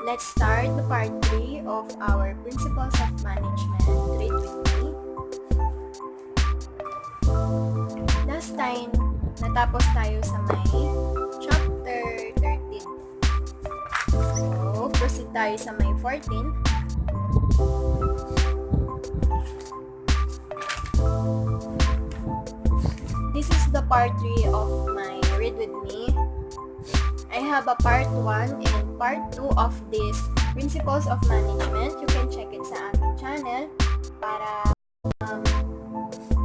Let's start the part 3 of our Principles of Management. Read with me. Last time, natapos tayo sa may chapter 13. So, proceed tayo sa may 14. This is the part 3 of my Read with me. I have a part 1 and part 2 of this Principles of Management. You can check it sa aking channel para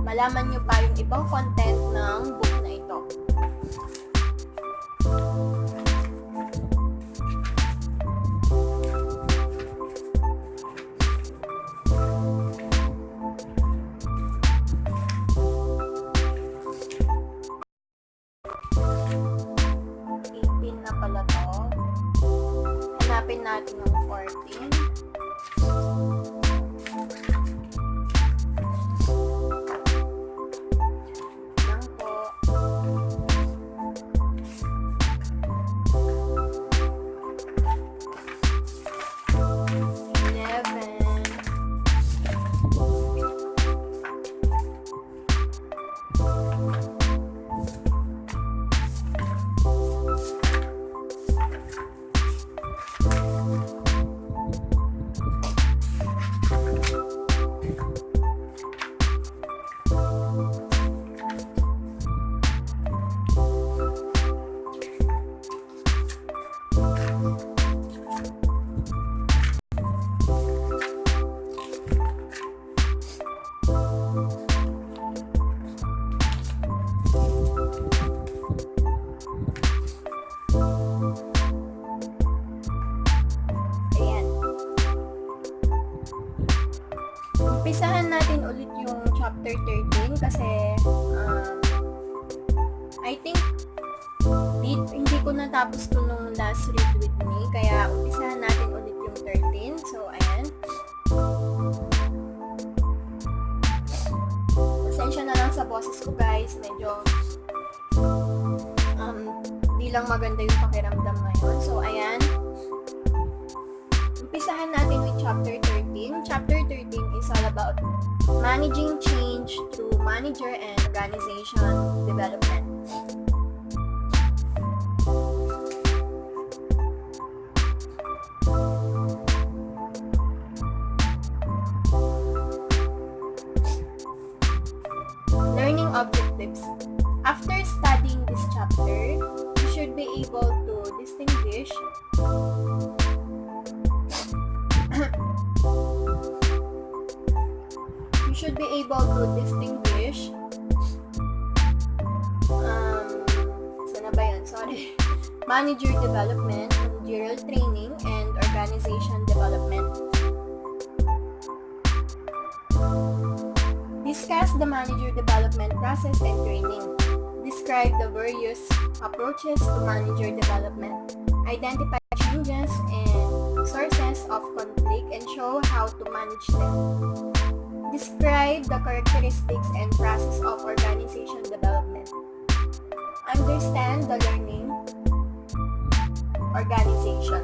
malaman nyo pa yung ibang content ng book na ito. Hanapin natin yung 14. Lang po. 11. Ayan. Umpisahan natin ulit yung chapter 13 kasi I think hindi ko natapos to nung last read with me, kaya umpisahan natin ulit yung 13. So, ayan. Pasensya na lang sa boses ko, guys. Medyo di lang maganda yung pakiramdam ngayon. So, ayan. Umpisahan natin with chapter 13. Chapter 13 is all about managing change through manager and organization development. Learning objectives. After studying this chapter, you should be able to distinguish manager development, managerial training, and organization development. Discuss the manager development process and training. Describe the various approaches to manager development. Identify changes and sources of conflict and show how to manage them. Describe the characteristics and process of organization development. Understand the learning organization.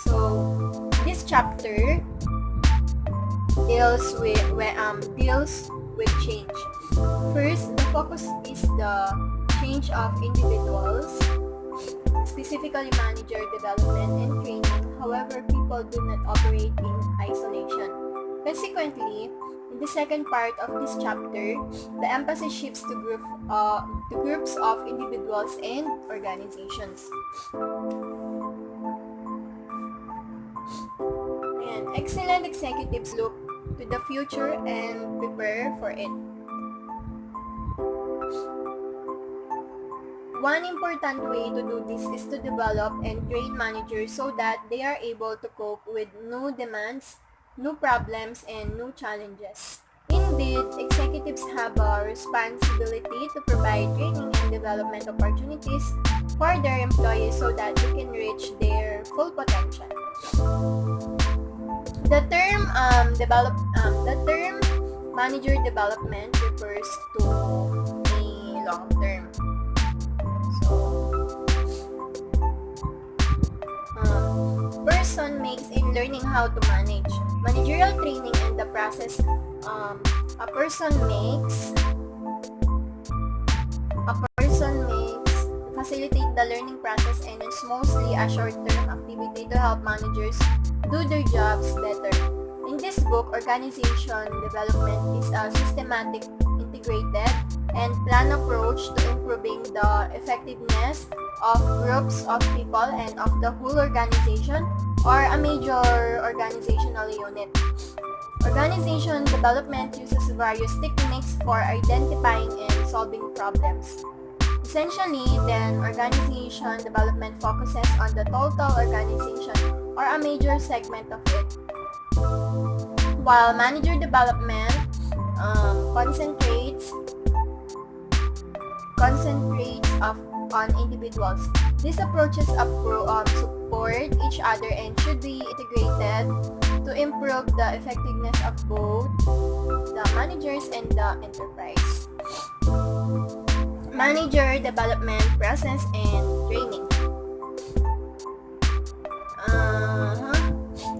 So, this chapter deals with change. First, the focus is the change of individuals, specifically manager development and training. However, people do not operate in isolation. Consequently, in the second part of this chapter, the emphasis shifts to groups of individuals and organizations. And excellent executives look to the future and prepare for it. One important way to do this is to develop and train managers so that they are able to cope with new demands, new problems, and new challenges. Indeed, executives have a responsibility to provide training and development opportunities for their employees so that they can reach their full potential. The term manager development refers to a long term. So, person makes in learning how to manage. Managerial training and the process a person makes facilitate the learning process and is mostly a short-term activity to help managers do their jobs better. In this book, organization development is a systematic, integrated, and planned approach to improving the effectiveness of groups of people and of the whole organization or a major organizational unit. Organization development uses various techniques for identifying and solving problems. Essentially, then, organization development focuses on the total organization or a major segment of it, while manager development concentrates on individuals. These approaches support each other and should be integrated to improve the effectiveness of both the managers and the enterprise. Manager development process and training.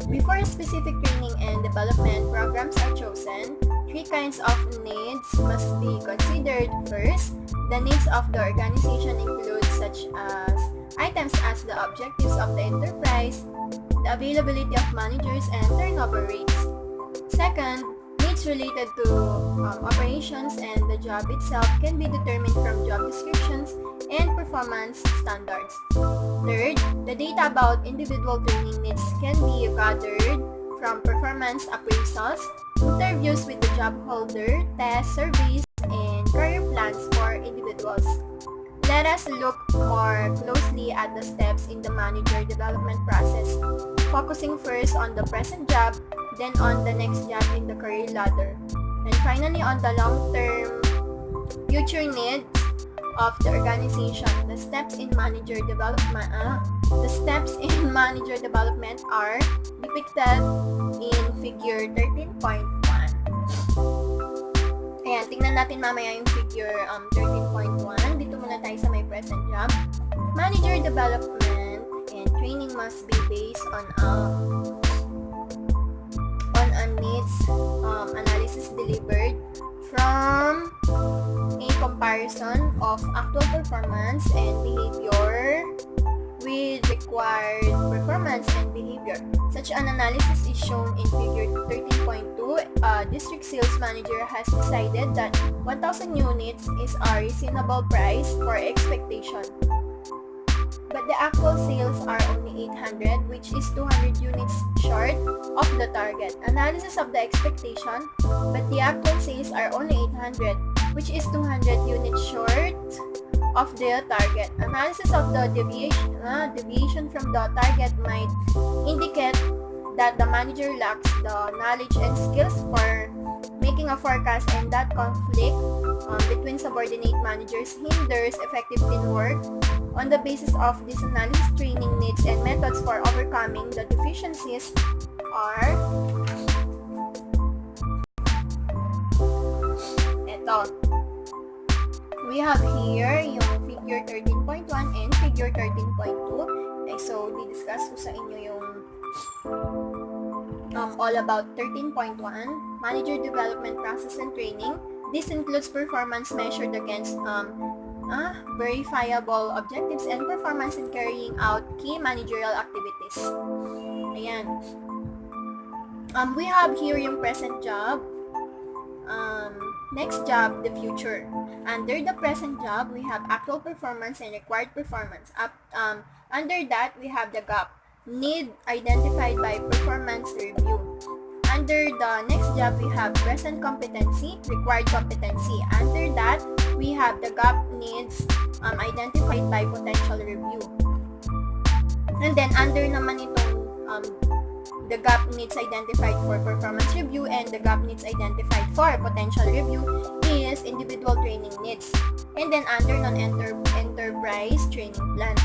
Before specific training and development programs are chosen, 3 kinds of needs must be considered. First, the needs of the organization include such as items as the objectives of the enterprise, the availability of managers, and turnover rates. Second, needs related to operations and the job itself can be determined from job descriptions and performance standards. Third, the data about individual training needs can be gathered from performance appraisals, interviews with the job holder, tests, surveys, and career plans for individuals. Let us look more closely at the steps in the manager development process, focusing first on the present job, then on the next job in the career ladder, and finally on the long-term future needs of the organization. The steps in manager development are depicted in figure 13.1. Ayan, tingnan natin mamaya yung figure 13.1. Dito muna tayo sa my present job. Manager development and training must be based on a needs analysis delivered from a comparison of actual performance and behavior with required performance and behavior. Such an analysis is shown in figure 13.2. District sales manager has decided that 1,000 units is a reasonable price for expectation, but the actual sales are only 800, which is 200 units short of the target. Analysis of the expectation, but the actual sales are only 800, which is 200 units short of the target. Analysis of the deviation from the target might indicate that the manager lacks the knowledge and skills for making a forecast, and that conflict between subordinate managers hinders effective teamwork. On the basis of this analysis, training needs and methods for overcoming the deficiencies are we have here yung figure 13.1 and figure 13.2. Okay, so di-discuss ko sa inyo yung all about 13.1, manager development process and training. This includes performance measured against verifiable objectives and performance in carrying out key managerial activities. Ayan. We have here yung present job. Next job, the future. Under the present job, we have actual performance and required performance. Under that, we have the gap, need identified by performance review. Under the next job, we have present competency, required competency. Under that, we have the gap needs identified by potential review. And then, under naman itong the gap needs identified for performance review and the gap needs identified for potential review is individual training needs. And then, under non-enterprise training plan.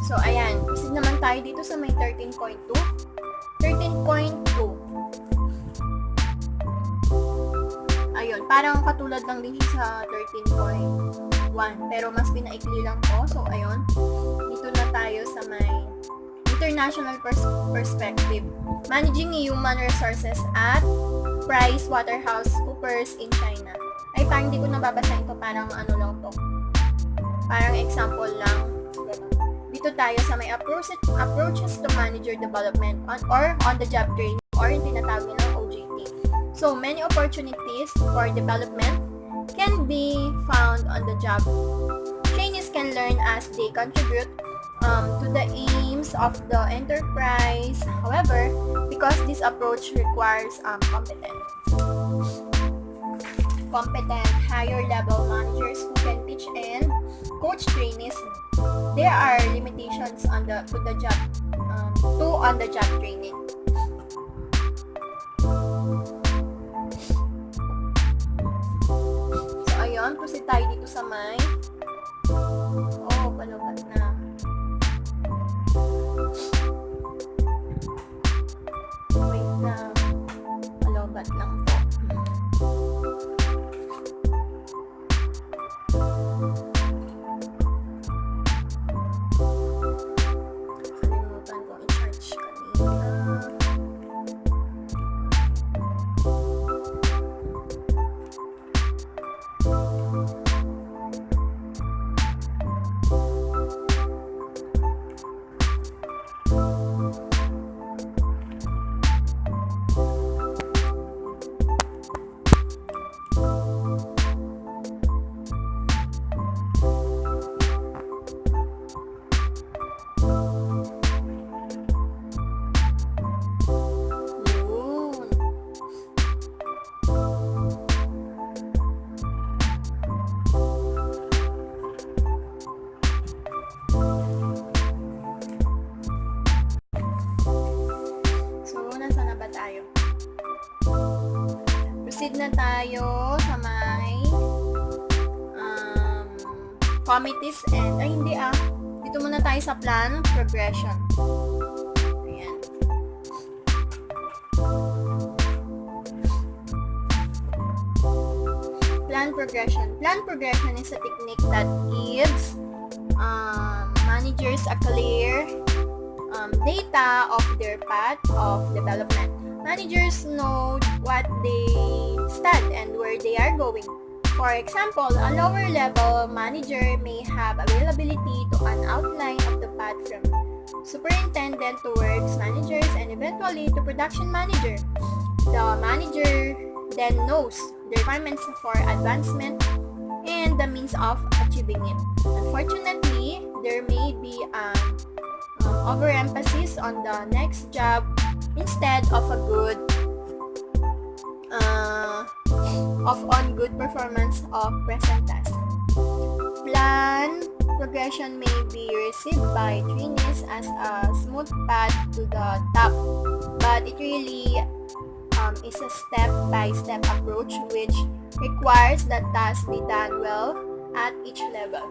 So, ayan. Proceed naman tayo dito sa may 13.2. 13.2. Ayun. Parang katulad lang din siya sa 13.1. Pero mas pinaikli lang po. So, ayun. Dito international perspective, managing human resources at PricewaterhouseCoopers in China. Ay, parang hindi ko nababasahin to, parang ano lang to. Parang example lang. Dito tayo sa may approaches to manager development or on-the-job training or yung tinatawag nilang OJT. So, many opportunities for development can be found on the job. Trainees can learn as they contribute to the aims of the enterprise. However, because this approach requires competent higher level managers who can teach and coach trainees, there are limitations on the on-the-job training. So ayun, proceed tayo dito sa may palubat na. Wait lang. Palubat lang po. Kalimutan kong i-charge kanina. Proceed na tayo sa may committees and dito muna tayo sa plan progression. Ayan. Plan progression is a technique that gives managers a clear data of their path of development. Managers know what they stand and where they are going. For example, a lower level manager may have availability to an outline of the path from superintendent to works managers and eventually to production manager. The manager then knows the requirements for advancement and the means of achieving it. Unfortunately, there may be an overemphasis on the next job instead of a good performance of present task. Plan progression may be received by trainees as a smooth path to the top, but it really is a step-by-step approach which requires that tasks be done well at each level.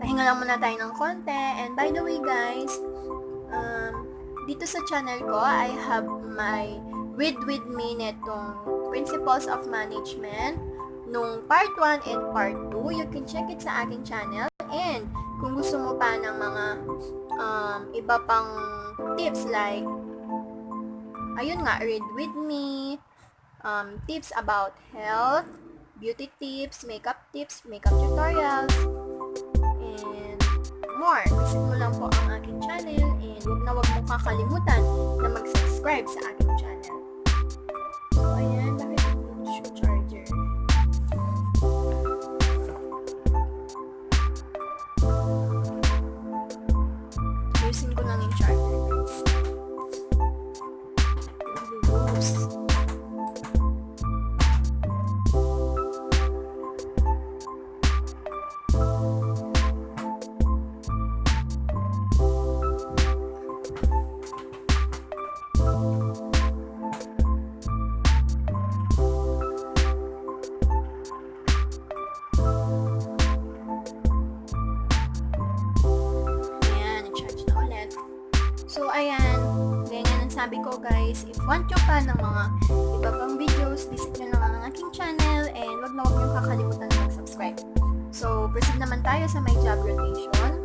Pahinga lang muna tayo ng konti. And by the way guys, dito sa channel ko, I have my read with me netong Principles of Management nung part 1 and part 2. You can check it sa aking channel. And kung gusto mo pa ng mga iba pang tips like ayun nga, read with me, tips about health, beauty tips, makeup tutorials, and more. Visit mo lang po ang aking channel and wag mo kakalimutan na mag-subscribe sa aking channel. So, ayan, bakit yung charger? Ayusin ko lang yung charger, guys. So, ayan. Ganyan ang sabi ko, guys. If want nyo pa ng mga iba pang videos, visit nyo lang ang aking channel and wag na wag nyo kakalimutan mag-subscribe. So, proceed naman tayo sa my job rotation.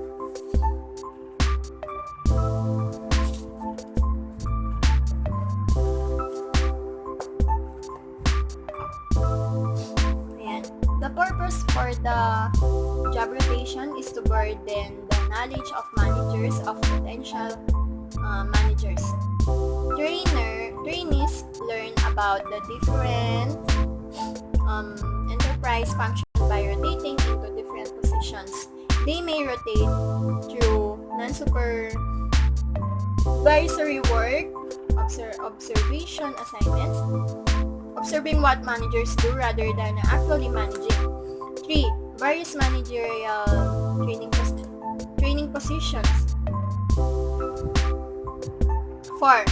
the job rotation is to burden the knowledge of managers of potential managers. Trainees learn about the different enterprise functions by rotating into different positions. They may rotate through non-supervisory work, observation assignments, observing what managers do rather than actually managing. 3. Various managerial training positions. 4.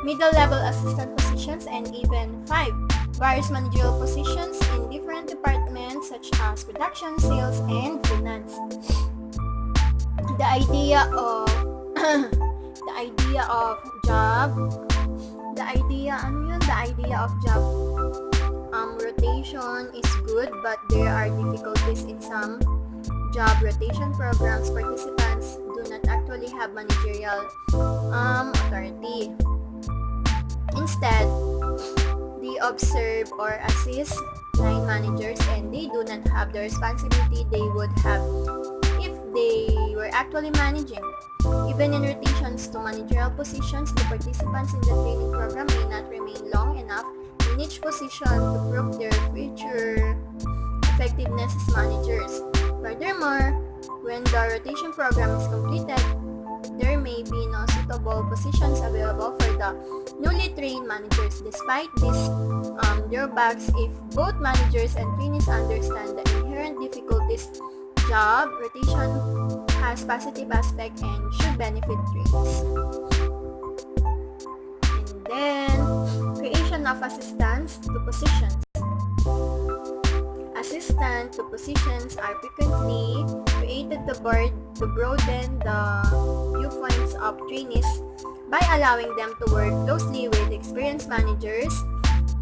Middle-level assistant positions, and even 5. Various managerial positions in different departments such as production, sales, and finance. The idea of job rotation is good, but there are difficulties in some job rotation programs. Participants do not actually have managerial authority. Instead, they observe or assist line managers, and they do not have the responsibility they would have if they were actually managing. Even in rotations to managerial positions, the participants in the training program may not remain long enough in each position to prove their future effectiveness as managers. Furthermore, when the rotation program is completed, there may be no suitable positions available for the newly trained managers. Despite these drawbacks, if both managers and trainees understand the inherent difficulties, job rotation has positive aspect and should benefit trainees. And then, creation of assistants to positions. Assistant to positions are frequently created to broaden the viewpoints of trainees by allowing them to work closely with experienced managers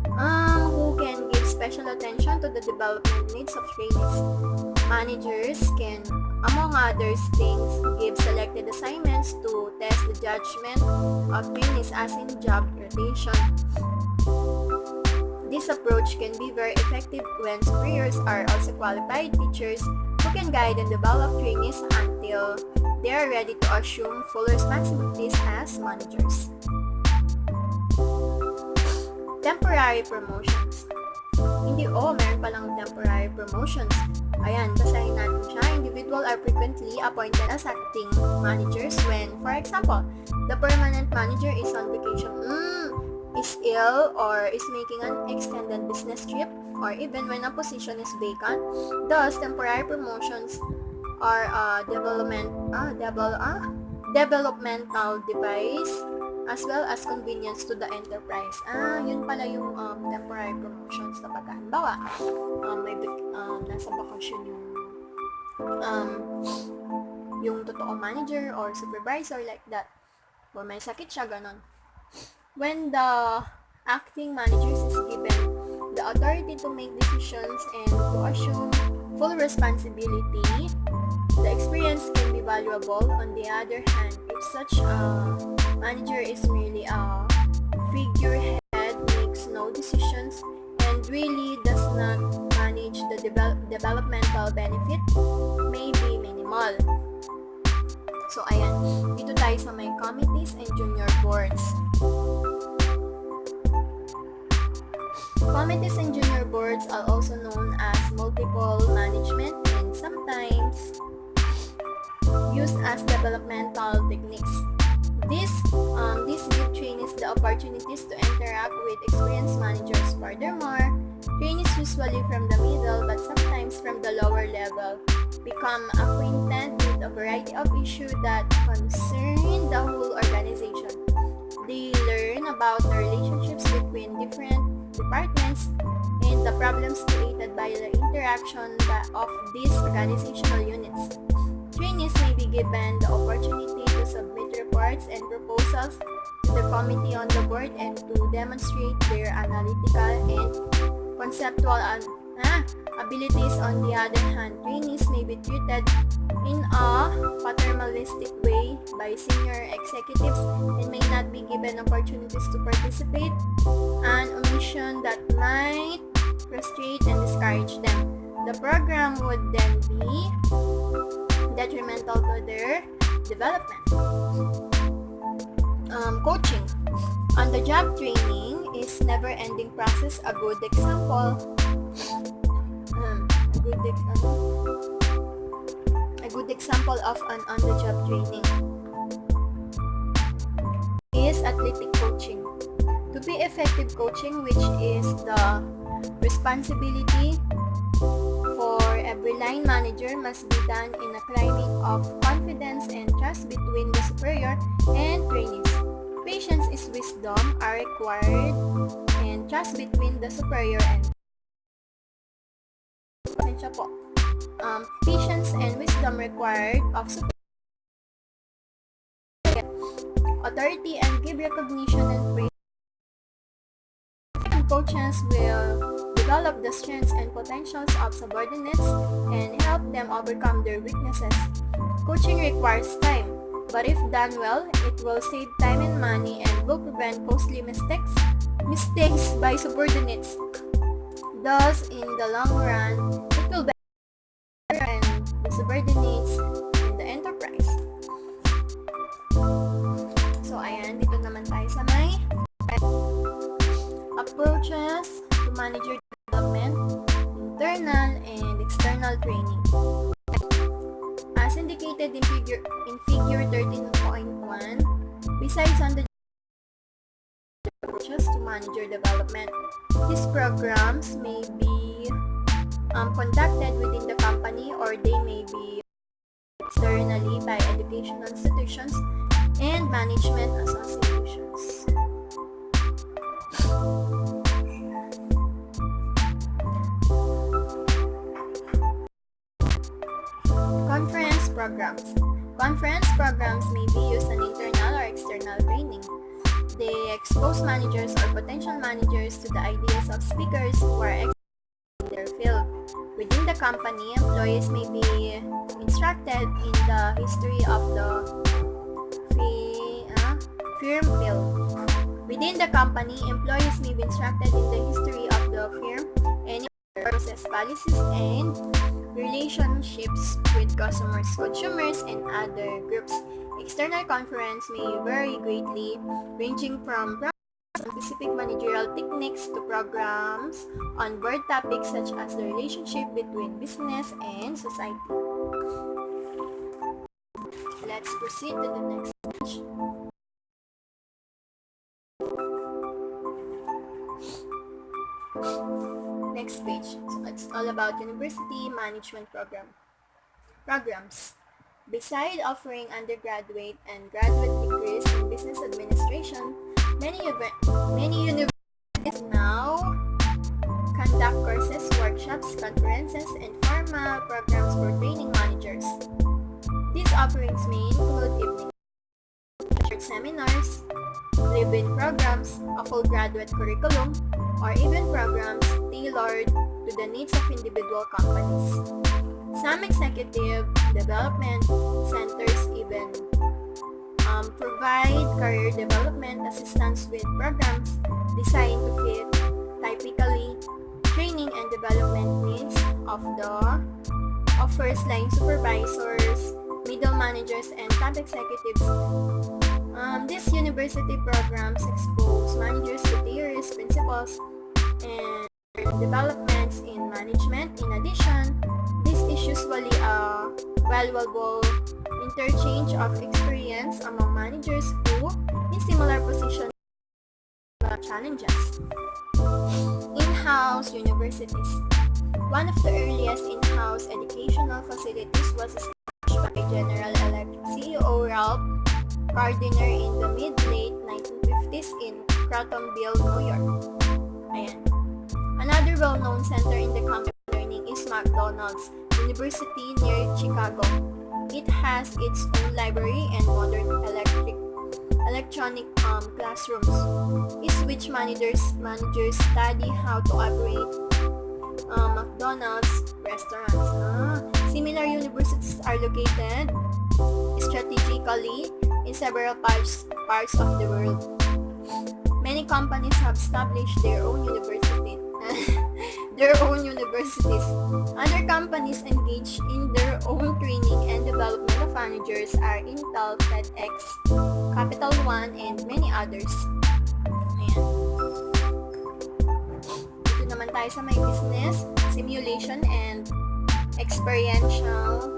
who can give special attention to the development needs of trainees. Managers can, among other things, give selected assignments to test the judgment of trainees as in job rotation. This approach can be very effective when superiors are also qualified teachers who can guide and develop trainees until they are ready to assume full responsibilities as managers. Temporary promotions. Meron palang temporary promotions. Ayan, basahin natin siya. Individuals are frequently appointed as acting managers when, for example, the permanent manager is on vacation, is ill, or is making an extended business trip, or even when a position is vacant. Thus, temporary promotions are a developmental device as well as convenience to the enterprise. Yun pala yung temporary promotions kapag halimbawa nasa bakasyon yung totoong manager or supervisor like that, or may sakit siya, ganon. When the acting managers is given the authority to make decisions and to assume full responsibility, the experience can be valuable. On the other hand, if such a manager is merely a figurehead, makes no decisions, and really does not manage the developmental benefit, may be minimal. So, ayan. Dito tayo sa may committees and junior boards. Committees and junior boards are also known as multiple management and sometimes used as developmental techniques. These give trainees the opportunities to interact with experienced managers. Furthermore, trainees usually from the middle but sometimes from the lower level become acquainted with a variety of issues that concern the whole organization. They learn about the relationships between different departments and the problems created by the interaction of these organizational units. Trainees may be given the opportunity to submit reports and proposals to the committee on the board and to demonstrate their analytical and conceptual abilities. On the other hand, trainees may be treated in a paternalistic way by senior executives and may not be given opportunities to participate, an omission that might frustrate and discourage them. The program would then be detrimental to their development. Coaching. On-the-job training is never-ending process. A good example of an on-the-job training is athletic coaching. To be effective coaching, which is the responsibility for every line manager, must be done in a climate of confidence and trust between the superior and trainees. Patience is wisdom are required, and trust between the superior and patience and wisdom required of superior authority and give recognition and praise. Coaches will develop the strengths and potentials of subordinates and help them overcome their weaknesses. Coaching requires time, but if done well, it will save time and money and will prevent costly mistakes by subordinates. Thus, in the long run, it will benefit the subordinates in the enterprise. So, ayan, dito naman tayo sa may approaches to manager development, internal and external training. As indicated in figure 13.1, besides on the approaches to manager development, these programs may be conducted within the company, or they may be externally by educational institutions and management associations. Conference programs. Conference programs may be used in internal or external training. They expose managers or potential managers to the ideas of speakers who are experts in their field. Within the company, employees may be instructed in the history of the firm field. Within the company, employees may be instructed in the history of the firm and process policies and relationships with customers, consumers, and other groups. External conference may vary greatly, ranging from specific managerial techniques to programs on board topics such as the relationship between business and society. Let's proceed to the next page. Next page. So it's all about university management programs. Beside offering undergraduate and graduate degrees in business administration, many universities now conduct courses, workshops, conferences, and formal programs for training managers. These offerings may include evening seminars, live-in programs, a full graduate curriculum, or even programs tailored to the needs of individual companies. Some executive development centers even provide career development assistance with programs designed to fit typically training and development needs of first-line supervisors, middle managers, and top executives. These university programs expose managers to theories, principles, and developments in management. In addition, this is usually a valuable interchange of experience among managers who, in similar positions, challenges. In-house universities. One of the earliest in-house educational facilities was established by General Electric CEO Ralph Gardiner in the mid-late 1950s in Crotonville, New York. Ayan. Another well-known center in the campus learning is McDonald's University near Chicago. It has its own library and modern electronic classrooms, in which managers study how to operate McDonald's restaurants. Similar universities are located strategically in several parts of the world. Many companies have established their own university. their own universities. Other companies engaged in their own training and development of managers are Intel, FedEx, Capital One, and many others. Ayan. Dito naman tayo sa may business, simulation, and experiential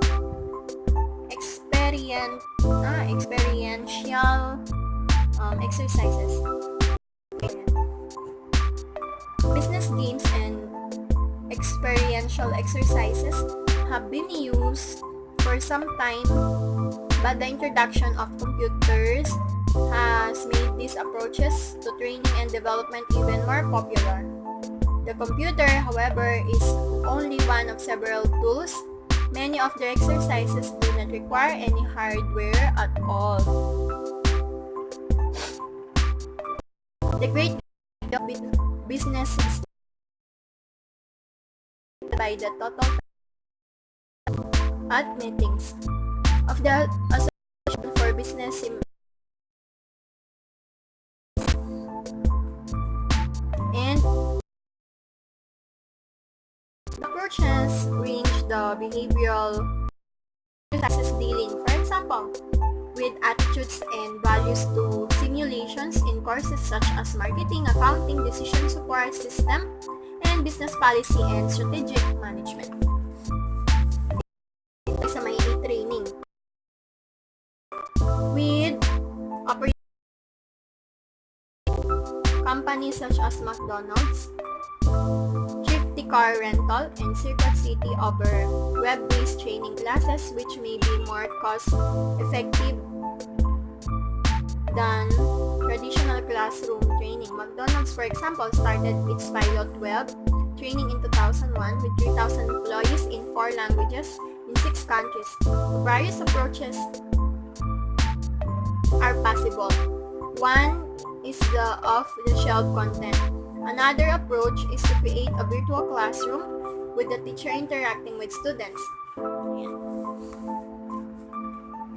exercises. Business games and experiential exercises have been used for some time, but the introduction of computers has made these approaches to training and development even more popular. The computer, however, is only one of several tools. Many of the exercises do not require any hardware at all. The great business is by the total at meetings of the Association for Business and approaches range the behavioral exercises dealing, for example, with attitudes and values to simulations in courses such as marketing, accounting, decision support system, and business policy and strategic management. Ito sa may training with companies such as McDonald's, Thrifty Car Rental, and Circuit City over web-based training classes which may be more cost-effective than traditional classroom training. McDonald's, for example, started its pilot web training in 2001 with 3,000 employees in 4 languages in 6 countries. Various approaches are possible. One is the off-the-shelf content. Another approach is to create a virtual classroom with the teacher interacting with students.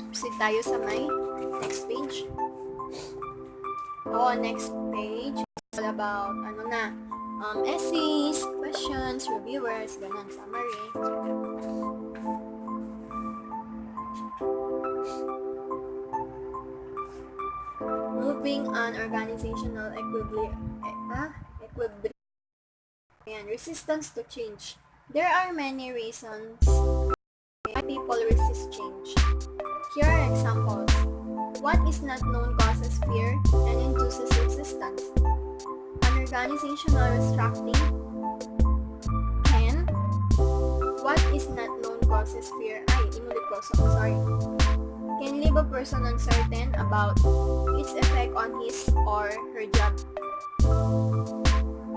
Proceed tayo sa may next page. Next page is all about essays, questions, reviewers, ganun, summary. Moving on, organizational equilibrium. Resistance to change. There are many reasons why people resist change. Here are examples. What is not known causes fear and induces resistance. An organizational restructuring can. What is not known causes fear. Can leave a person uncertain about its effect on his or her job.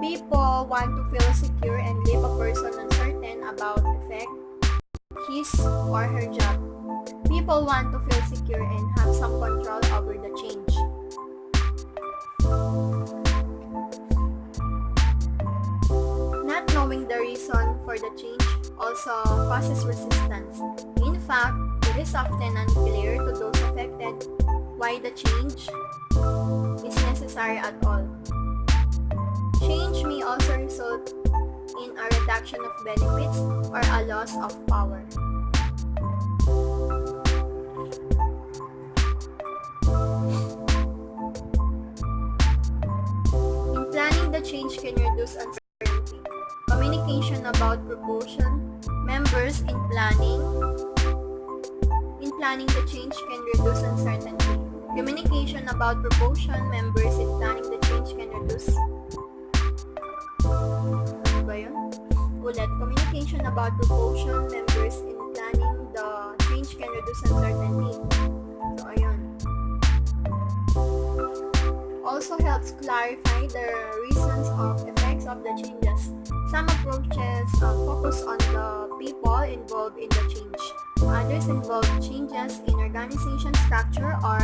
People want to feel secure and leave a person uncertain about effect his or her job. People want to feel secure and have some control over the change. Not knowing the reason for the change also causes resistance. In fact, it is often unclear to those affected why the change is necessary at all. Change may also result in a reduction of benefits or a loss of power. In planning, the change can reduce uncertainty. Communication about proportion members in planning the change can reduce uncertainty. Communication about proportion members in planning the change can reduce communication about proportion members in planning the change can reduce uncertainty. So, ayun. Also helps clarify the reasons of effects of the changes. Some approaches focus on the people involved in the change. Others involve changes in organization structure or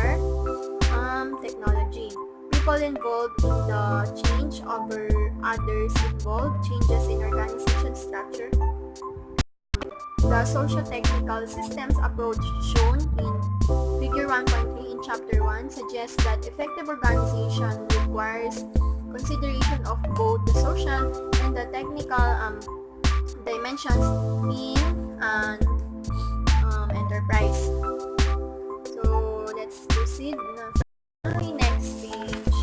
technology. People involved in the change over others involved changes in organization structure. The socio-technical systems approach shown in Figure 1.3 in Chapter 1 suggests that effective organization requires consideration of both the social and the technical dimensions in an enterprise. So let's proceed na sa next page.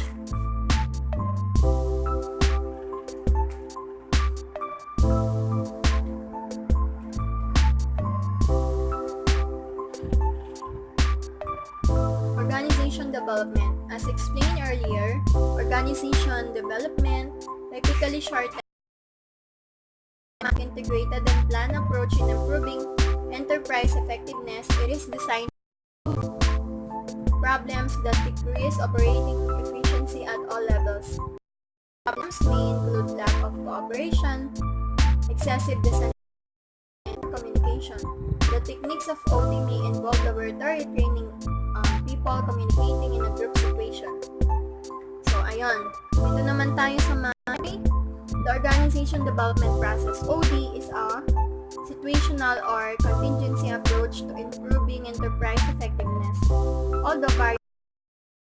Organization development. As explained earlier, organization development typically shortens integrated and planned approach in improving enterprise effectiveness. It is designed to problems that decrease operating efficiency at all levels. Problems may include lack of cooperation, excessive decentralization, and communication. The techniques of OD may involve laboratory training people communicating in a group situation. So, ayun. Dito naman tayo sa the organization development process. OD is a situational or contingency approach to improving enterprise effectiveness. Although various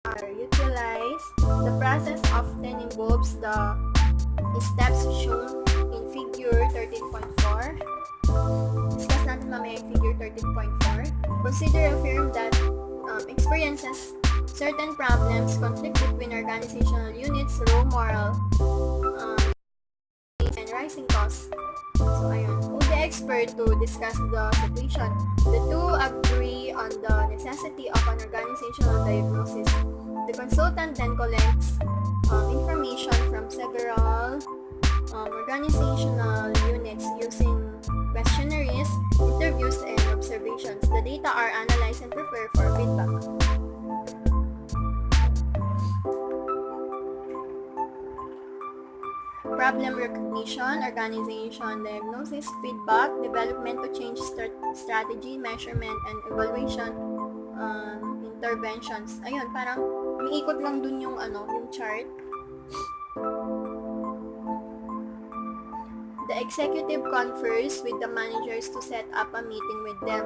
are utilized, the process often involves the steps shown in figure 13.4. Discuss natin mamaya yung figure 13.4. Consider a firm that experiences certain problems, conflict between organizational units, low moral, and rising costs. So, ayun. Who the expert to discuss the situation? The two agree on the necessity of an organizational diagnosis. The consultant then collects information from several organizational units using questionnaires, interviews, and observations. The data are analyzed and prepared for feedback. Problem recognition, organization diagnosis, feedback, development to change strategy, measurement, and evaluation, interventions. Ayun, parang umiikot lang dun yung yung chart. The executive confers with the managers to set up a meeting with them.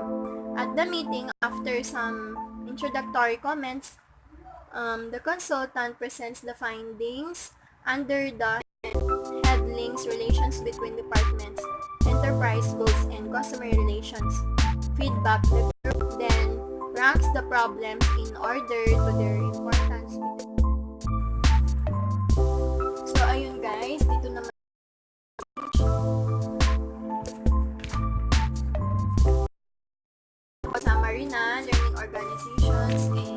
At the meeting, after some introductory comments, the consultant presents the findings under the headings relations between departments, enterprise goals, and customer relations. Feedback. The group then ranks the problems in order to their importance. So, ayun guys, dito naman summary na learning organizations and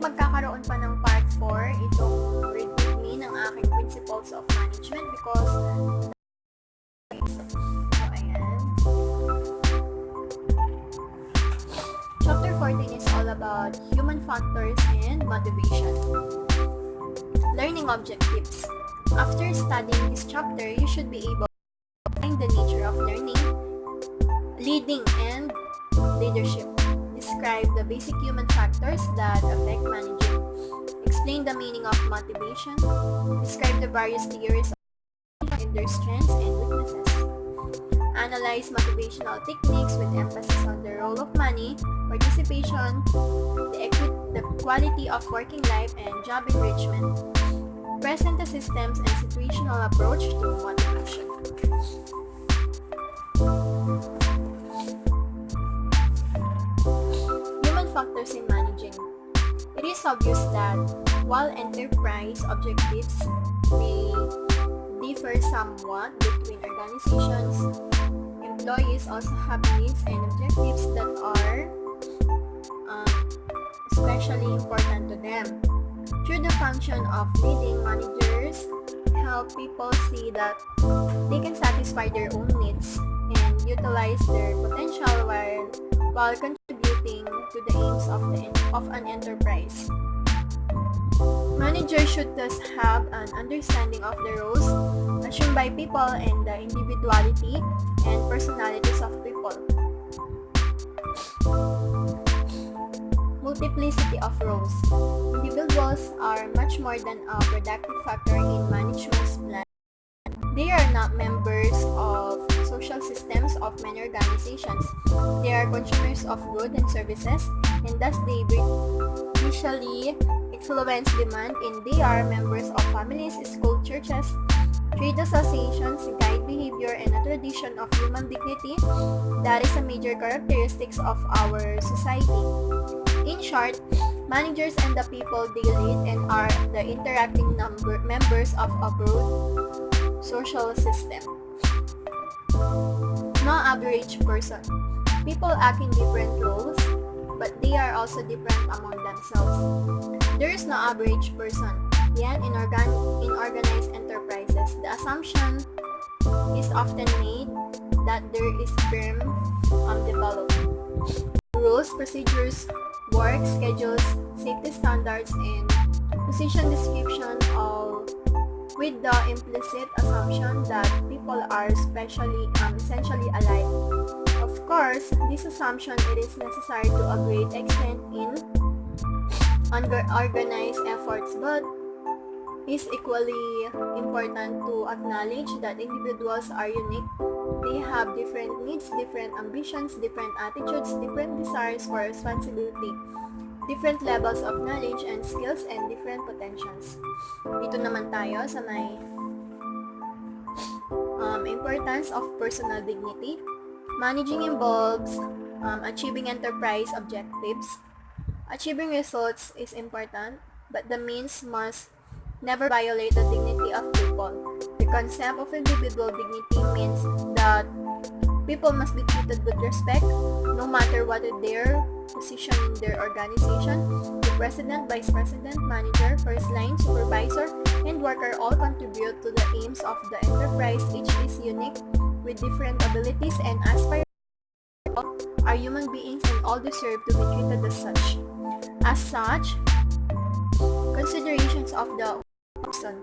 magkakaroon pa ng part 4 itong read with me ng aking principles of management because so ayan. Chapter 14 is all about human factors and motivation. Learning objectives. After studying this chapter, you should be able to find the nature of learning, leading, and leadership. Describe the basic human factors that affect managing. Explain the meaning of motivation. Describe the various theories and their strengths and weaknesses. Analyze motivational techniques with emphasis on the role of money, participation, the quality of working life, and job enrichment. Present the systems and situational approach to motivation. Factors in managing. It is obvious that while enterprise objectives may differ somewhat between organizations, employees also have needs and objectives that are especially important to them. Through the function of leading, managers help people see that they can satisfy their own needs and utilize their potential while contributing to the aims of an enterprise. Managers should thus have an understanding of the roles assumed by people and the individuality and personalities of people. Multiplicity of roles. Individuals are much more than a productive factor in management's plan. They are not members of social systems of many organizations. They are consumers of goods and services, and thus they initially influence demand, and they are members of families, schools, churches, trade associations, guide behavior, and a tradition of human dignity that is a major characteristics of our society. In short, managers and the people they lead and are the interacting members of a broad social system. No average person. People act in different roles, but they are also different among themselves. There is no average person. Yet, in organized enterprises, the assumption is often made that there is firm development. Rules, procedures, work schedules, safety standards, and position description, all with the implicit assumption that people are essentially alike. Of course, this assumption it is necessary to a great extent in organized efforts, but is equally important to acknowledge that individuals are unique. They have different needs, different ambitions, different attitudes, different desires for responsibility, different levels of knowledge and skills, and different potentials. Dito naman tayo sa may importance of personal dignity. Managing involves achieving enterprise objectives. Achieving results is important, but the means must never violate the dignity of people. The concept of individual dignity means that people must be treated with respect, no matter what their position in their organization. The president, vice president, manager, first line, supervisor, and worker all contribute to the aims of the enterprise. Each is unique with different abilities and aspirations. Are human beings and all deserve to be treated as such. As such, considerations of the person.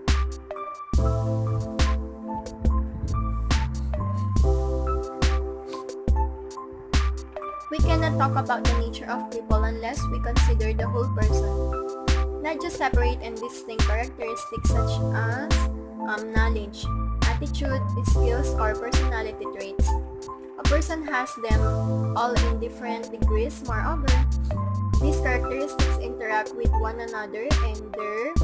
We cannot talk about the nature of people unless we consider the whole person, not just separate and distinct characteristics such as knowledge, attitude, skills, or personality traits. A person has them all in different degrees. Moreover, these characteristics interact with one another, and their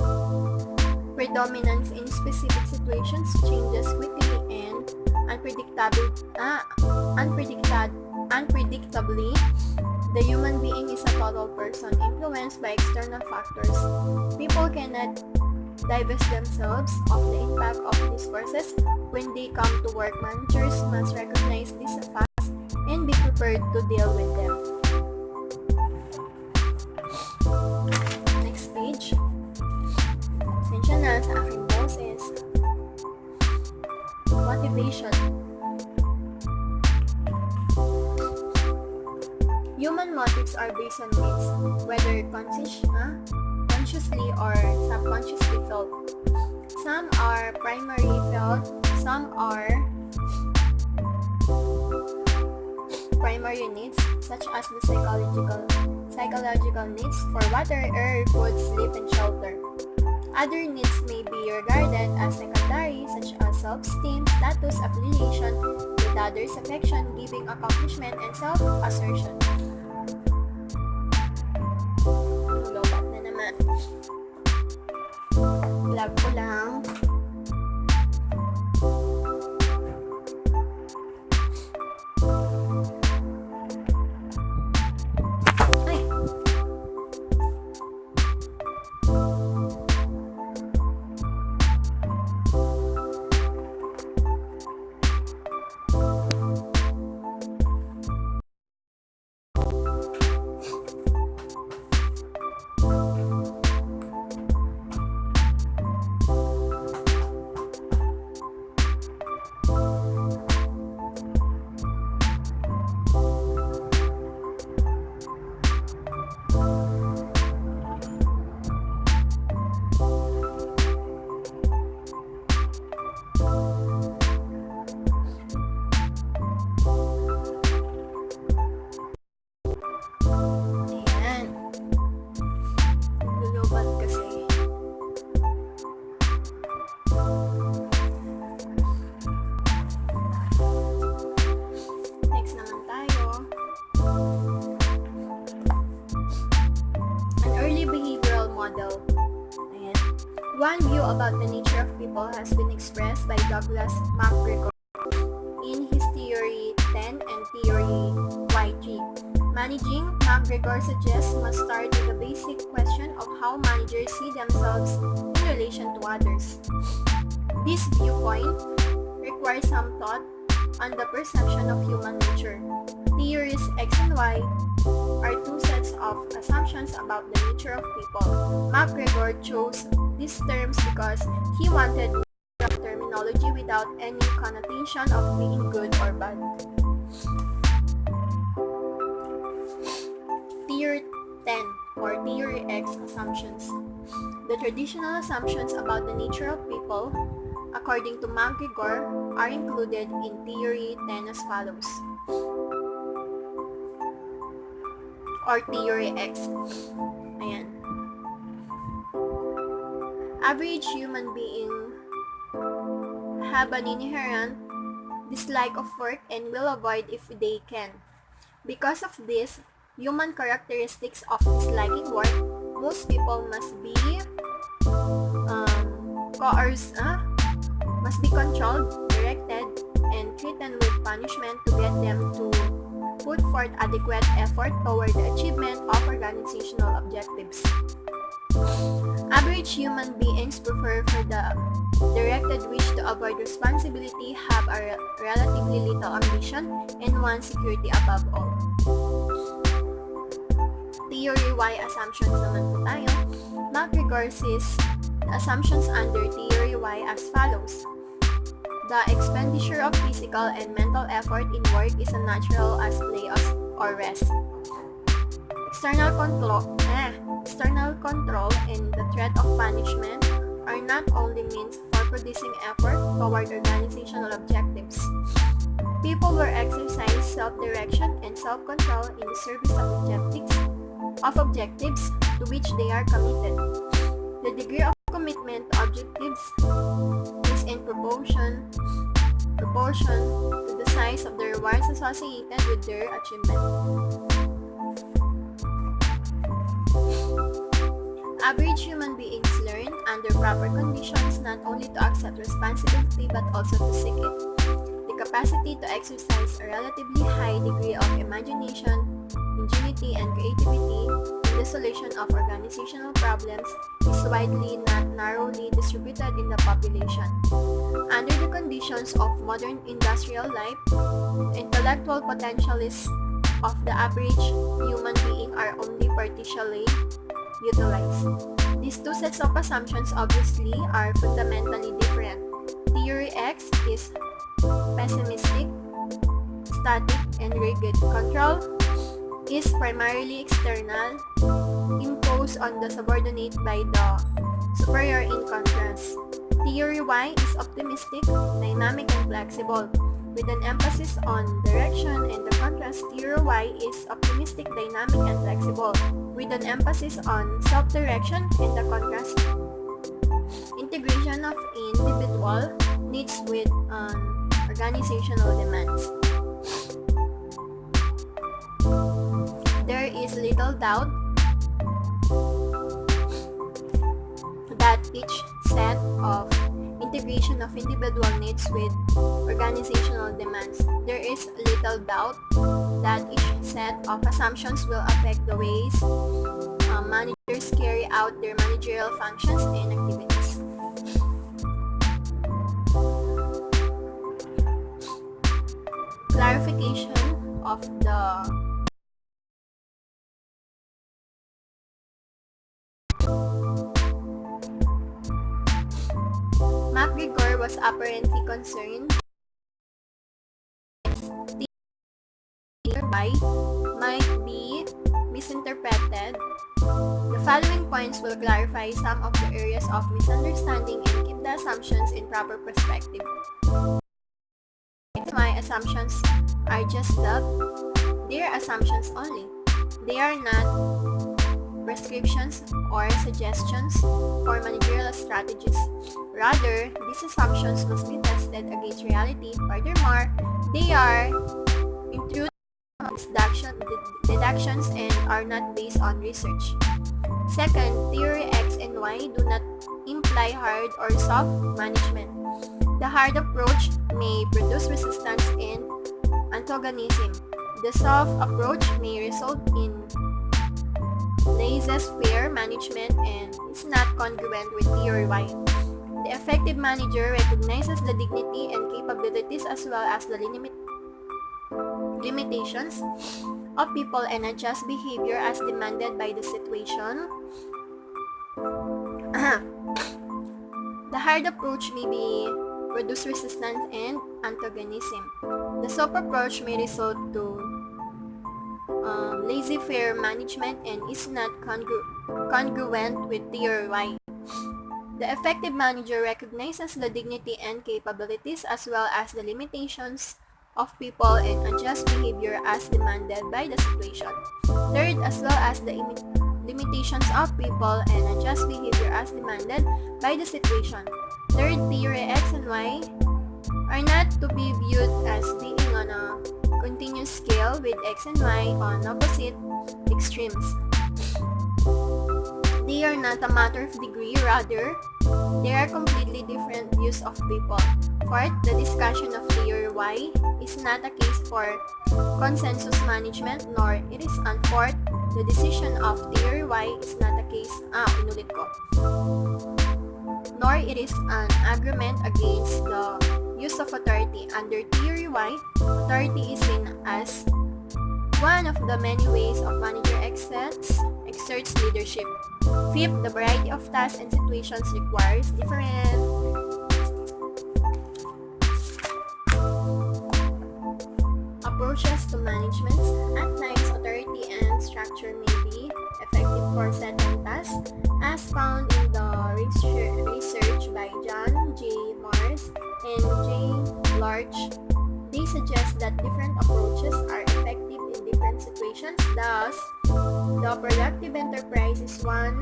predominance in specific situations changes quickly and unpredictably. The human being is a total person influenced by external factors. People cannot divest themselves of the impact of these forces when they come to work. Managers must recognize these facts and be prepared to deal with them. Next page. Pasensya na sa aking boses. Motivation. Human motives are based on needs, whether consciously or subconsciously felt. Some are primarily felt, some are primary needs, such as the psychological needs for water, air, food, sleep, and shelter. Other needs may be regarded as secondary, such as self-esteem, status, affiliation with others, affection, giving, accomplishment, and self-assertion. Lobat na naman. Vlog ko lang. One view about the nature of people has been expressed by Douglas MacGregor in his Theory 10 and Theory Y3. Managing, MacGregor suggests, must start with the basic question of how managers see themselves in relation to others. This viewpoint requires some thought on the perception of human nature. Theories X and Y are two sets of assumptions about the nature of people. MacGregor chose these terms because he wanted terminology without any connotation of being good or bad. Theory 10 or Theory X assumptions. The traditional assumptions about the nature of people, according to MacGregor, are included in Theory 10 as follows. Or Theory X. Ayan. Average human being have an inherent dislike of work and will avoid if they can. Because of this, human characteristics of disliking work, most people must be controlled, directed, and threatened with punishment to get them to put forth adequate effort toward the achievement of organizational objectives. Average human beings prefer for the directed wish to avoid responsibility, have a relatively little ambition, and want security above all. Theory Y assumptions naman po tayo. MacGregor sees the assumptions under Theory Y as follows. The expenditure of physical and mental effort in work is as natural as play or rest. External control and the threat of punishment are not only means for producing effort toward organizational objectives. People will exercise self-direction and self-control in the service of objectives to which they are committed. The degree of commitment to objectives is in proportion to the size of the rewards associated with their achievement. Average human beings learn, under proper conditions, not only to accept responsibility but also to seek it. The capacity to exercise a relatively high degree of imagination, ingenuity, and creativity in the solution of organizational problems is widely, not narrowly, distributed in the population. Under the conditions of modern industrial life, the intellectual potentialists of the average human being are only partially utilized. These two sets of assumptions obviously are fundamentally different. Theory X is pessimistic, static, and rigid. Control is primarily external, imposed on the subordinate by the superior in contrast. Theory Y is optimistic, dynamic, and flexible, with an emphasis on direction, and the contrast, Theory Y is optimistic, dynamic, and flexible, with an emphasis on self-direction, and the contrast, integration of individual needs with organizational demands. There is little doubt that each set of integration of individual needs with organizational demands. There is little doubt that each set of assumptions will affect the ways managers carry out their managerial functions and activities. Clarification of the MacGregor was apparently concerned by might be misinterpreted. The following points will clarify some of the areas of misunderstanding and keep the assumptions in proper perspective. My assumptions are just that they are assumptions only. They are not prescriptions or suggestions for managerial strategies. Rather, these assumptions must be tested against reality. Furthermore, they are intuitive deductions and are not based on research. Second, Theory X and Y do not imply hard or soft management. The hard approach may produce resistance and antagonism. The soft approach may result in laissez-faire management and is not congruent with Theory Y. The effective manager recognizes the dignity and capabilities as well as the limitations of people and adjusts behavior as demanded by the situation. The hard approach may produce resistance and antagonism. The soft approach may result to laissez-faire management and is not congruent with Theory Y. The effective manager recognizes the dignity and capabilities as well as the limitations of people and adjusts behavior as demanded by the situation. Third, as well as the limitations of people and adjusts behavior as demanded by the situation. Third, theory X and Y are not to be viewed as being on a continuous scale with X and Y on opposite extremes. They are not a matter of degree, rather, they are completely different views of people. Fourth, the discussion of Theory Y is not a case for consensus management, nor it is on fourth, the decision of Theory Y is not a case, nor it is an argument against the use of authority. Under Theory Y, authority is seen as one of the many ways of manager exerts leadership. Fifth, the variety of tasks and situations requires different approaches to management. At times, authority and structure may be effective for certain tasks, as found in the research by John J. Mars and J. Larch. They suggest that different approaches are effective in different situations. Thus, the productive enterprise is one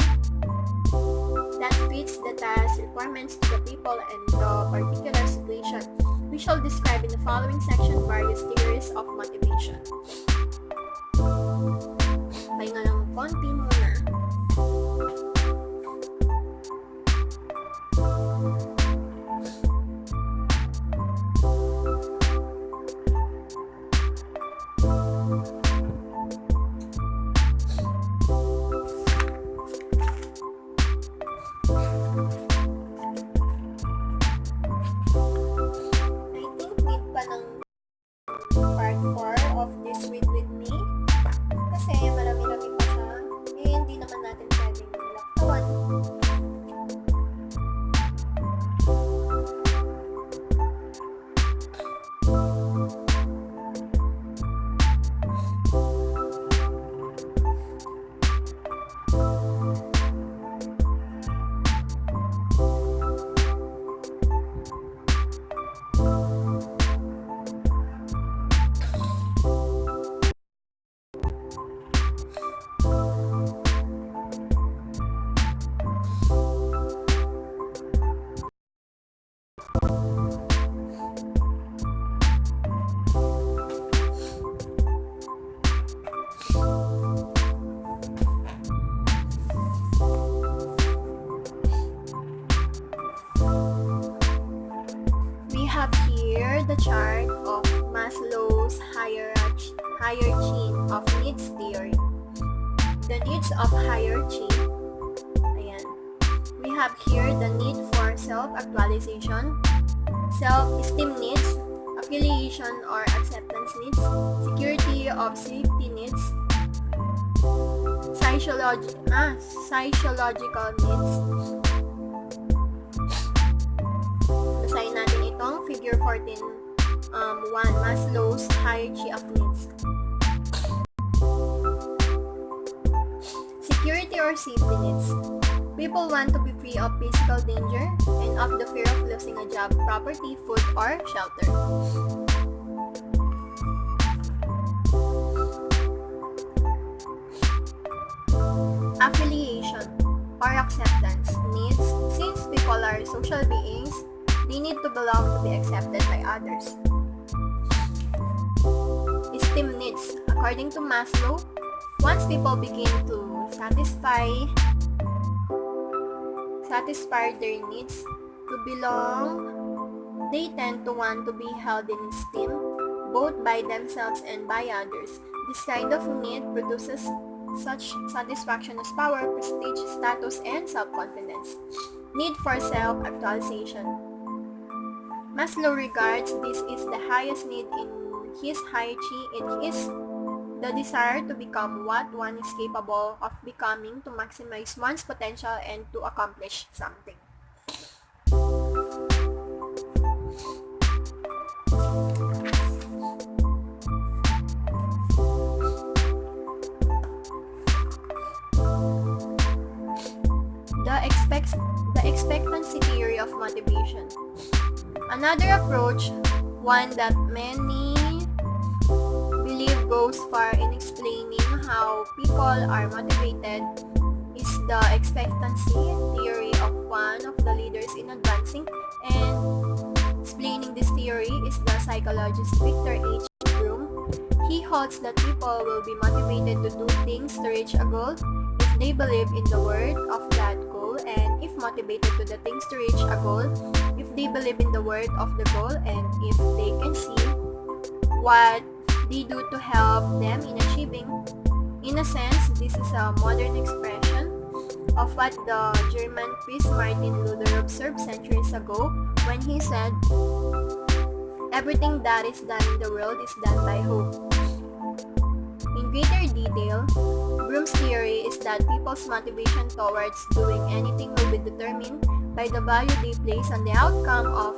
that fits the task requirements to the people and the particular situation. We shall describe in the following section various theories of motivation. Pahinga ng konti muna. Part 4 of this Read With Me kasi marami-rami pa siya hindi naman natin pwedeng laktawan. We have here the chart of Maslow's hierarchy of needs theory. The needs of hierarchy. Ayan. We have here the need for self-actualization, self-esteem needs, affiliation or acceptance needs, security of safety needs, psychological needs. Basahin natin itong figure 14, 1, Maslow's hierarchy of needs. Security or safety needs. People want to be free of physical danger and of the fear of losing a job, property, food, or shelter. Affiliation or acceptance needs. Since people are social beings, they need to belong to be accepted by others. Esteem needs. According to Maslow, once people begin to satisfy satisfy their needs to belong, they tend to want to be held in esteem, both by themselves and by others. This kind of need produces such satisfaction as power, prestige, status, and self-confidence. Need for self-actualization. Maslow regards this is the highest need in his hierarchy. It is the desire to become what one is capable of becoming, to maximize one's potential, and to accomplish something. The expectancy theory of motivation. Another approach, one that many believe goes far in explaining how people are motivated, is the expectancy theory of one of the leaders in advancing and explaining this theory is the psychologist Victor H. Broom. He holds that people will be motivated to do things to reach a goal if they believe in the word of that goal, and if motivated to the things to reach a goal if they believe in the word of the goal, and if they can see what they do to help them in achieving. In a sense, this is a modern expression of what the German priest Martin Luther observed centuries ago when he said, "Everything that is done in the world is done by hope." In greater detail, Broom's theory is that people's motivation towards doing anything will be determined by the value they place on the outcome of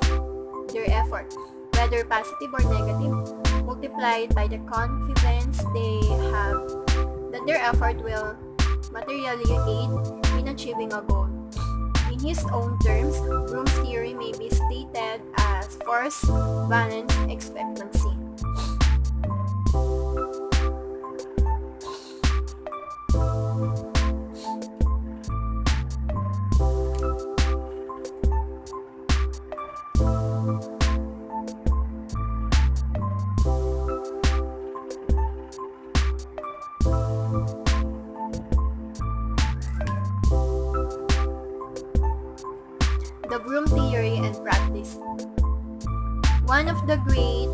their effort, whether positive or negative, multiplied by the confidence they have that their effort will materially aid in achieving a goal. In his own terms, Broom's theory may be stated as force-balance expectancy. The Broom theory and practice. One of the great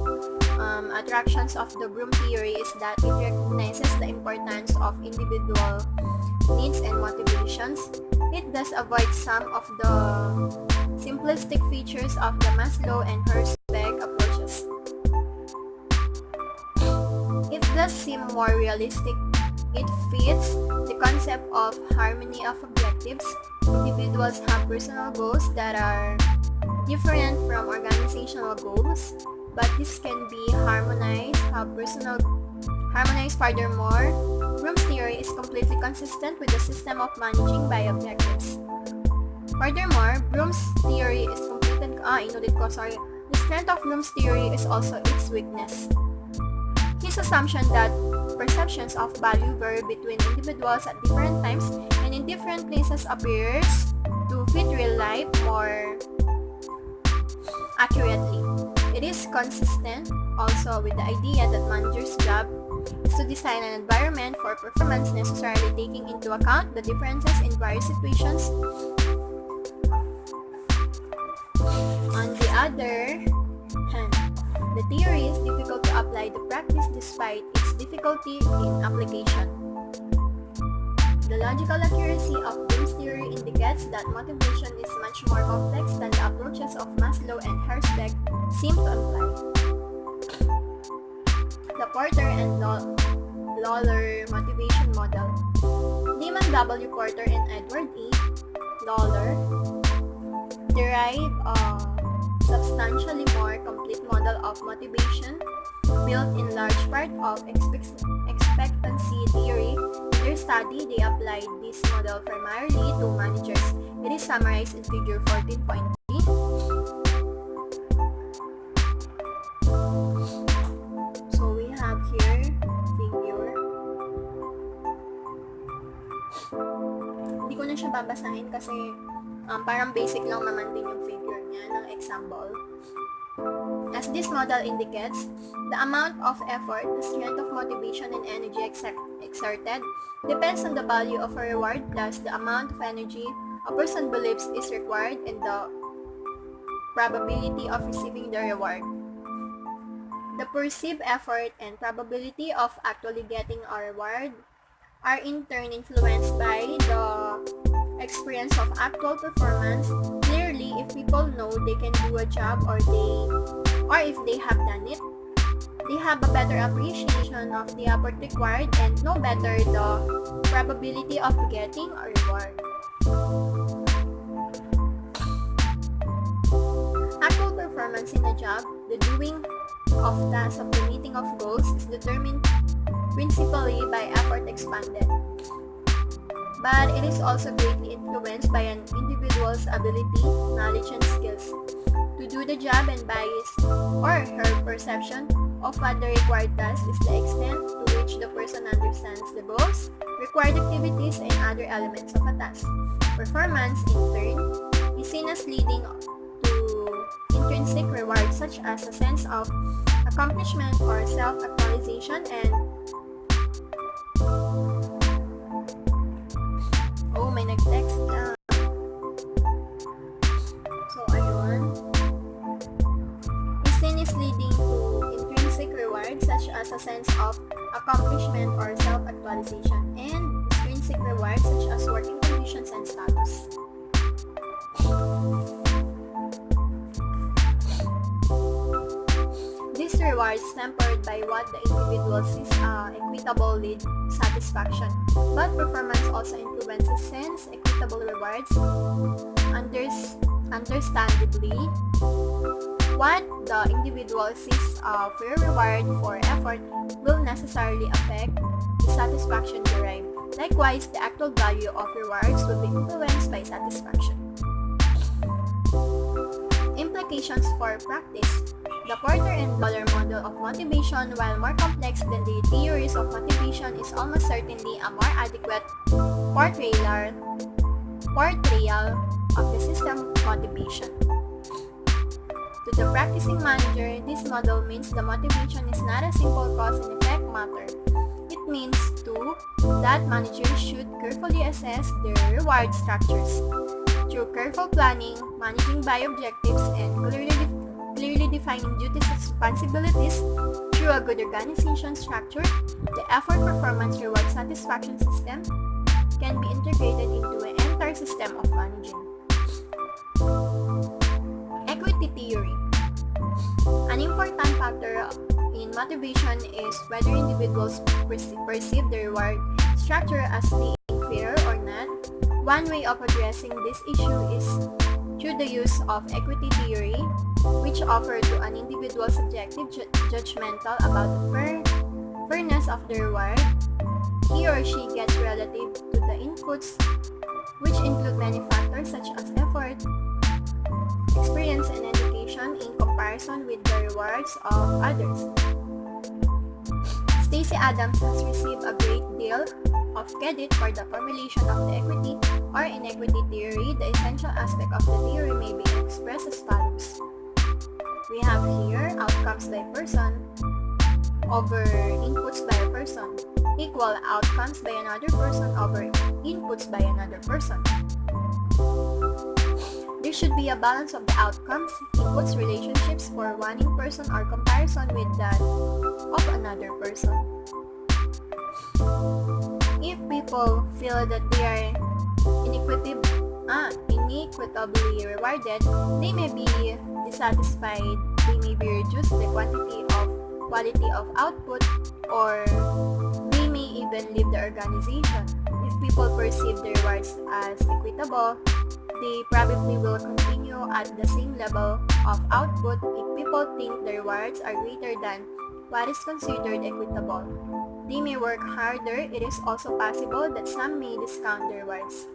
attractions of the Broom theory is that it recognizes the importance of individual needs and motivations. It does avoid some of the simplistic features of the Maslow and Herzberg approaches. It does seem more realistic. It fits the concept of harmony of objectives. Individuals have personal goals that are different from organizational goals, but this can be harmonized. Furthermore, Broom's theory is completely consistent with the system of managing by objectives. The strength of Broom's theory is also its weakness. His assumption that perceptions of value vary between individuals at different times and in different places appears to fit real life more accurately. It is consistent also with the idea that managers' job is to design an environment for performance, necessarily taking into account the differences in various situations. On the other hand, the theory is difficult to apply to practice despite its difficulty in application. The logical accuracy of Broom's theory indicates that motivation is much more complex than the approaches of Maslow and Herzberg seem to imply. The Porter and Lawler motivation model. Damon W. Porter and Edward E. Lawler derive a substantially more complete model of motivation built in large part of expectancy theory. In their study, they applied this model primarily to managers. It is summarized in figure 14.3. So we have here figure. Hindi ko na siya babasahin kasi parang basic lang naman din yung figure niya ng example. As this model indicates, the amount of effort, the strength of motivation and energy exerted depends on the value of a reward plus the amount of energy a person believes is required and the probability of receiving the reward. The perceived effort and probability of actually getting a reward are in turn influenced by the experience of actual performance. Clearly, if people know they can do a job or if they have done it, they have a better appreciation of the effort required and know better the probability of getting a reward. Actual performance in a job, the doing of tasks of the meeting of goals is determined principally by effort expended. But it is also greatly influenced by an individual's ability, knowledge, and skills to do the job, and by his or her perception of what the required task is the extent to which the person understands the goals, required activities, and other elements of a task. Performance, in turn, is seen as leading to intrinsic rewards such as a sense of accomplishment or self-actualization and may nag-text na. So, ayun. Sin is leading to intrinsic rewards such as a sense of accomplishment or self-actualization and extrinsic rewards such as working conditions and status. These rewards tempered by what the individual sees equitable lead satisfaction, but performance also influences since equitable rewards understandably what the individual sees fair reward for effort will necessarily affect the satisfaction derived. Likewise, the actual value of rewards will be influenced by satisfaction. Implications for practice. The Porter and Dollar model of motivation, while more complex than the theories of motivation, is almost certainly a more adequate portrayal of the system of motivation. To the practicing manager, this model means the motivation is not a simple cause and effect matter. It means, too, that managers should carefully assess their reward structures. Through careful planning, managing by objectives, and clearly defining duties and responsibilities through a good organization structure, the effort performance reward satisfaction system can be integrated into an entire system of managing. Equity theory. An important factor in motivation is whether individuals perceive the reward structure as being fair or not. One way of addressing this issue is through the use of equity theory, which offers to an individual subjective judgmental about the fairness of the reward he or she gets relative to the inputs, which include many factors such as effort, experience, and education in comparison with the rewards of others. Stacey Adams has received a great deal of credit for the formulation of the equity or inequity theory. The essential aspect of the theory may be expressed as follows. We have here outcomes by person over inputs by a person equal outcomes by another person over inputs by another person. There should be a balance of the outcomes, inputs, relationships for one in person or comparison with that of another person. If people feel that they are inequitably rewarded, they may be dissatisfied, they may be reduced the quality of output, or they may even leave the organization. If people perceive the rewards as equitable, they probably will continue at the same level of output. If people think the rewards are greater than what is considered equitable, they may work harder. It is also possible that some may discount the rewards.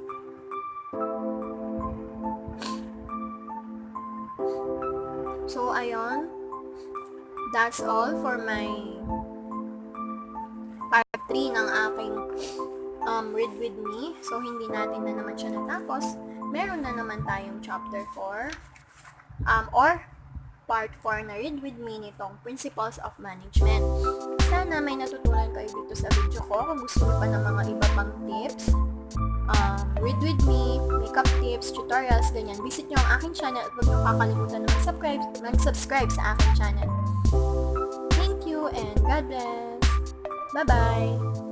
So, ayun. That's all for my part 3 ng aking read with me. So, hindi natin na naman siya natapos. Meron na naman tayong chapter 4 or part 4 na read with me nitong Principles of Management. Sana may natutunan kayo dito sa video ko. Kung gusto nyo pa ng mga iba pang tips, read with me, makeup tips, tutorials, ganyan. Visit nyo ang aking channel at huwag nyo kakalimutan na mag-subscribe sa aking channel. Thank you and God bless! Bye-bye!